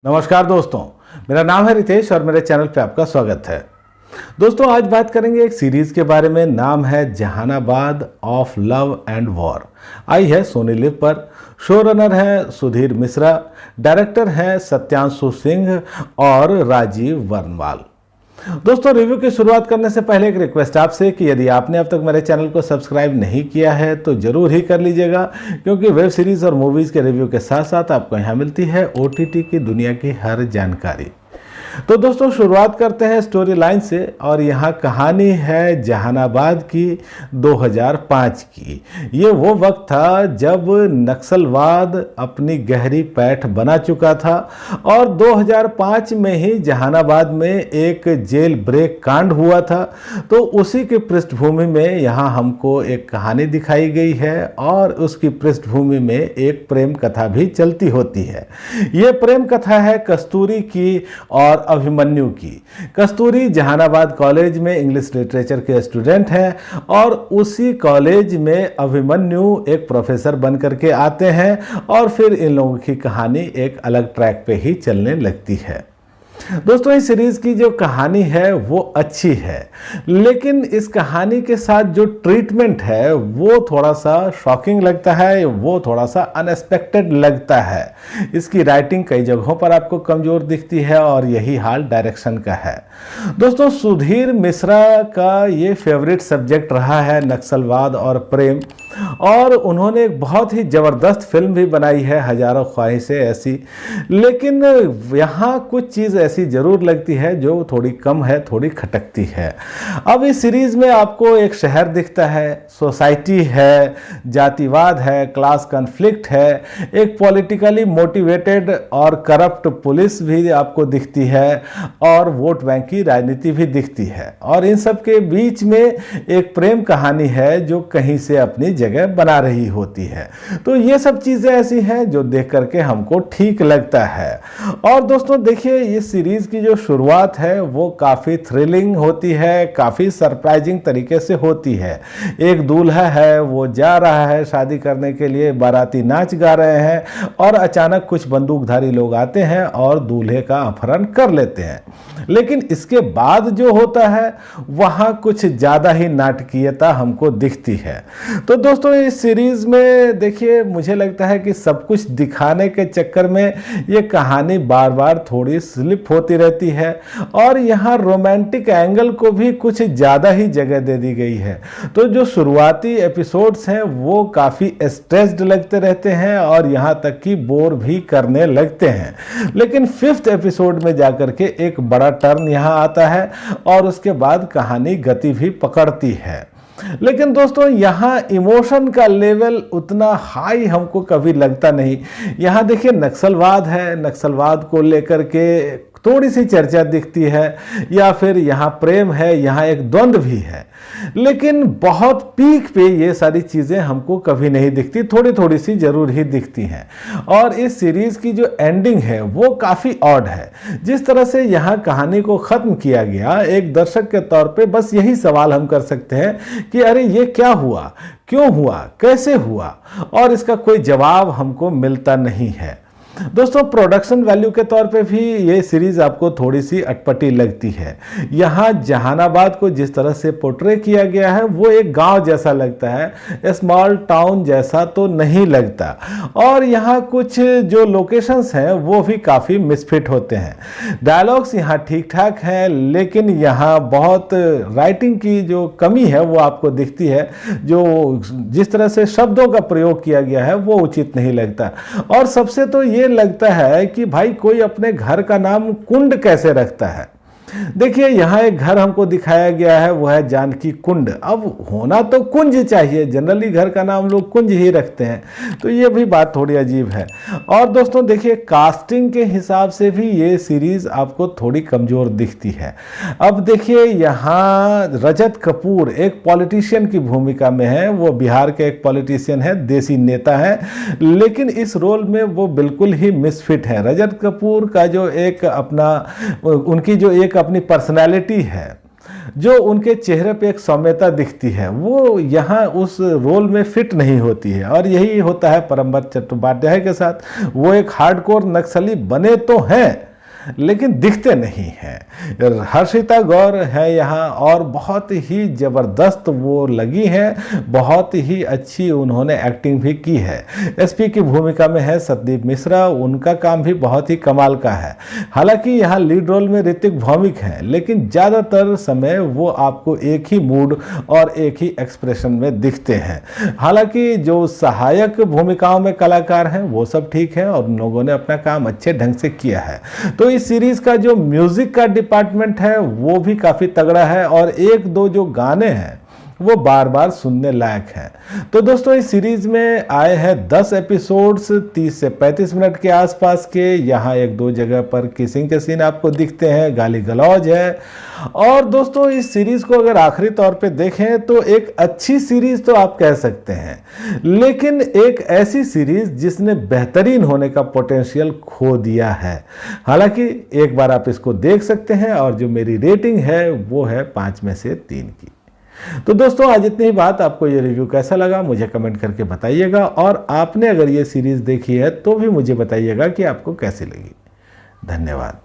नमस्कार दोस्तों, मेरा नाम है रितेश और मेरे चैनल पे आपका स्वागत है। दोस्तों, आज बात करेंगे एक सीरीज के बारे में। नाम है Jahanabad of love and war. आई है सोनी लिव पर। शो रनर हैं सुधीर मिश्रा, डायरेक्टर हैं सत्यांशु सिंह और राजीव वर्नवाल। दोस्तों, रिव्यू की शुरुआत करने से पहले एक रिक्वेस्ट आपसे कि यदि आपने अब तक मेरे चैनल को सब्सक्राइब नहीं किया है तो जरूर ही कर लीजिएगा, क्योंकि वेब सीरीज और मूवीज़ के रिव्यू के साथ साथ आपको यहाँ मिलती है OTT की दुनिया की हर जानकारी। तो दोस्तों, शुरुआत करते हैं स्टोरी लाइन से। और यहाँ कहानी है जहानाबाद की 2005 की। ये वो वक्त था जब नक्सलवाद अपनी गहरी पैठ बना चुका था और 2005 में ही जहानाबाद में एक जेल ब्रेक कांड हुआ था। तो उसी की पृष्ठभूमि में यहाँ हमको एक कहानी दिखाई गई है और उसकी पृष्ठभूमि में एक प्रेम कथा भी चलती होती है। ये प्रेम कथा है कस्तूरी की और अभिमन्यु की। कस्तूरी जहानाबाद कॉलेज में इंग्लिश लिटरेचर के स्टूडेंट हैं और उसी कॉलेज में अभिमन्यु एक प्रोफेसर बन करके आते हैं और फिर इन लोगों की कहानी एक अलग ट्रैक पे ही चलने लगती है। दोस्तों, इस सीरीज की जो कहानी है वो अच्छी है, लेकिन इस कहानी के साथ जो ट्रीटमेंट है वो थोड़ा सा शॉकिंग लगता है, वो थोड़ा सा अनएक्सपेक्टेड लगता है। इसकी राइटिंग कई जगहों पर आपको कमज़ोर दिखती है और यही हाल डायरेक्शन का है। दोस्तों, सुधीर मिश्रा का ये फेवरेट सब्जेक्ट रहा है नक्सलवाद और प्रेम, और उन्होंने एक बहुत ही ज़बरदस्त फिल्म भी बनाई है हज़ारों ख्वाहिशें ऐसी। लेकिन यहाँ कुछ चीज़ ऐसी ज़रूर लगती है जो थोड़ी कम है, थोड़ी खटकती है। अब इस सीरीज़ में आपको एक शहर दिखता है, सोसाइटी है, जातिवाद है, क्लास कन्फ्लिक्ट है, एक पॉलिटिकली मोटिवेटेड और करप्ट पुलिस भी आपको दिखती है और वोट बैंक की राजनीति भी दिखती है। और इन सब के बीच में एक प्रेम कहानी है जो कहीं से अपनी जगह बना रही होती है। तो ये सब चीज़ें ऐसी हैं जो देख करके हमको ठीक लगता है। और दोस्तों देखिए, इस सीरीज़ की जो शुरुआत है वो काफ़ी थ्रिलिंग होती है, काफ़ी सरप्राइजिंग तरीके से होती है। एक दूल्हा है, वो जा रहा है शादी करने के लिए, बाराती नाच गा रहे हैं और अचानक कुछ बंदूकधारी लोग आते हैं और दूल्हे का अपहरण कर लेते हैं। लेकिन इसके बाद जो होता है वहाँ कुछ ज़्यादा ही नाटकीयता हमको दिखती है। तो दोस्तों, इस सीरीज़ में देखिए, मुझे लगता है कि सब कुछ दिखाने के चक्कर में ये कहानी बार बार थोड़ी स्लिप होती रहती है और यहाँ रोमांटिक एंगल को भी कुछ ज़्यादा ही जगह दे दी गई है। तो जो शुरुआती एपिसोड्स हैं वो काफ़ी स्ट्रेस्ड लगते रहते हैं और यहाँ तक कि बोर भी करने लगते हैं। लेकिन 5th एपिसोड में जाकर के एक बड़ा टर्न यहाँ आता है और उसके बाद कहानी गति भी पकड़ती है। लेकिन दोस्तों, यहाँ इमोशन का लेवल उतना हाई हमको कभी लगता नहीं। यहाँ देखिए, नक्सलवाद है, नक्सलवाद को लेकर के थोड़ी सी चर्चा दिखती है, या फिर यहाँ प्रेम है, यहाँ एक द्वंद्व भी है, लेकिन बहुत पीक पे ये सारी चीज़ें हमको कभी नहीं दिखती, थोड़ी थोड़ी सी जरूर ही दिखती हैं। और इस सीरीज़ की जो एंडिंग है वो काफ़ी ऑड है। जिस तरह से यहाँ कहानी को ख़त्म किया गया, एक दर्शक के तौर पे बस यही सवाल हम कर सकते हैं कि अरे ये क्या हुआ, क्यों हुआ, कैसे हुआ, और इसका कोई जवाब हमको मिलता नहीं है। दोस्तों, प्रोडक्शन वैल्यू के तौर पे भी ये सीरीज़ आपको थोड़ी सी अटपटी लगती है। यहाँ जहानाबाद को जिस तरह से पोर्ट्रे किया गया है वो एक गांव जैसा लगता है, स्मॉल टाउन जैसा तो नहीं लगता। और यहाँ कुछ जो लोकेशंस हैं वो भी काफ़ी मिसफिट होते हैं। डायलॉग्स यहाँ ठीक ठाक हैं, लेकिन यहाँ बहुत राइटिंग की जो कमी है वो आपको दिखती है। जो जिस तरह से शब्दों का प्रयोग किया गया है वो उचित नहीं लगता। और सबसे तो ये लगता है कि भाई कोई अपने घर का नाम कुंड कैसे रखता है। देखिए, यहाँ एक घर हमको दिखाया गया है, वो है जानकी कुंड। अब होना तो कुंज चाहिए, जनरली घर का नाम लोग कुंज ही रखते हैं, तो ये भी बात थोड़ी अजीब है। और दोस्तों देखिए, कास्टिंग के हिसाब से भी ये सीरीज़ आपको थोड़ी कमज़ोर दिखती है। अब देखिए, यहाँ रजत कपूर एक पॉलिटिशियन की भूमिका में है। वो बिहार के एक पॉलिटिशियन है, देसी नेता है, लेकिन इस रोल में वो बिल्कुल ही मिसफिट है। रजत कपूर का जो एक अपना उनकी जो एक अपनी पर्सनैलिटी है जो उनके चेहरे पे एक सौम्यता दिखती है वो यहाँ उस रोल में फिट नहीं होती है। और यही होता है परम्बत चट्टोपाध्याय के साथ। वो एक हार्डकोर नक्सली बने तो हैं लेकिन दिखते नहीं हैं। हर्षिता गौर है यहाँ और बहुत ही ज़बरदस्त वो लगी हैं, बहुत ही अच्छी उन्होंने एक्टिंग भी की है। एसपी की भूमिका में है सतदीप मिश्रा, उनका काम भी बहुत ही कमाल का है। हालांकि यहाँ लीड रोल में ऋतिक भौमिक हैं लेकिन ज़्यादातर समय वो आपको एक ही मूड और एक ही एक्सप्रेशन में दिखते हैं। हालांकि जो सहायक भूमिकाओं में कलाकार हैं वो सब ठीक है और उन लोगों ने अपना काम अच्छे ढंग से किया है। तो इस सीरीज का जो म्यूजिक का डिपार्टमेंट है वो भी काफी तगड़ा है और एक दो जो गाने हैं वो बार बार सुनने लायक हैं। तो दोस्तों इस सीरीज में आए हैं 10 एपिसोड्स 30 से 35 मिनट के आसपास के। यहाँ एक दो जगह पर किसिंग के सीन आपको दिखते हैं, गाली गलौज है। और दोस्तों इस सीरीज को अगर आखिरी तौर पे देखें तो एक अच्छी सीरीज तो आप कह सकते हैं, लेकिन एक ऐसी सीरीज जिसने बेहतरीन होने का पोटेंशियल खो दिया है। हालांकि एक बार आप इसको देख सकते हैं और जो मेरी रेटिंग है वो है 5 में से 3 की। तो दोस्तों आज इतनी ही बात। आपको ये रिव्यू कैसा लगा मुझे कमेंट करके बताइएगा और आपने अगर ये सीरीज देखी है तो भी मुझे बताइएगा कि आपको कैसी लगी। धन्यवाद।